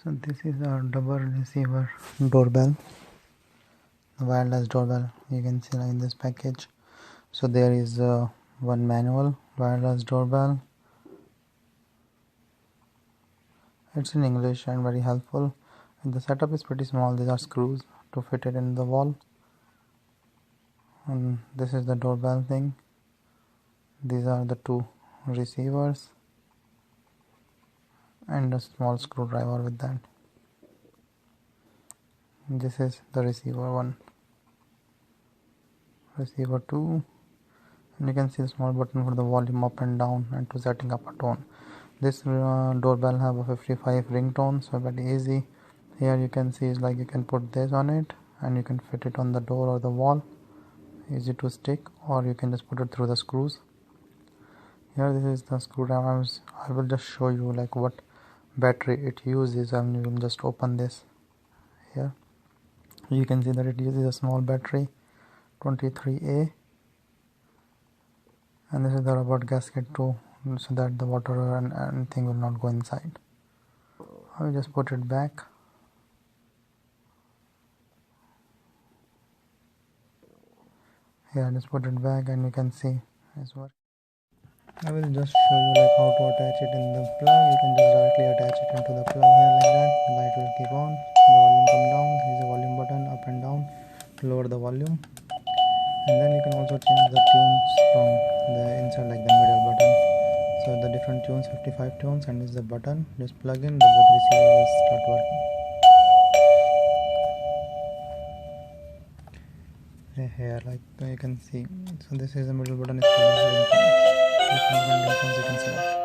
So this is our double receiver doorbell, the wireless doorbell. You can see like in this package. So there is one manual wireless doorbell. It's in English and very helpful. And the setup is pretty small. These are screws to fit it in the wall. And this is the doorbell thing. These are the two receivers and a small screwdriver with that. This is the receiver 1, receiver 2, and you can see the small button for the volume up and down and to setting up a tone. This doorbell have a 55 ringtone, so very easy. Here you can see is like you can put this on it and you can fit it on the door or the wall, easy to stick, or you can just put it through the screws. Here this is the screwdriver. I will just show you like what battery it uses, and you will just open this. Here you can see that it uses a small battery 23A, and this is the rubber gasket too, so that the water and anything will not go inside. I will just put it back. Here, just put it back and you can see it's working. I will just show you like how to attach it in the plug. You can just directly attach it into the plug here like that. The light will keep on, the volume come down. There is a volume button, up and down, lower the volume. And then you can also change the tunes from the inside, like the middle button. So the different tunes, 55 tunes, and this is the button. Just plug in, the both receivers will start working. Here like you can see, so this is the middle button, is for the ringtones. Different ringtones you can select.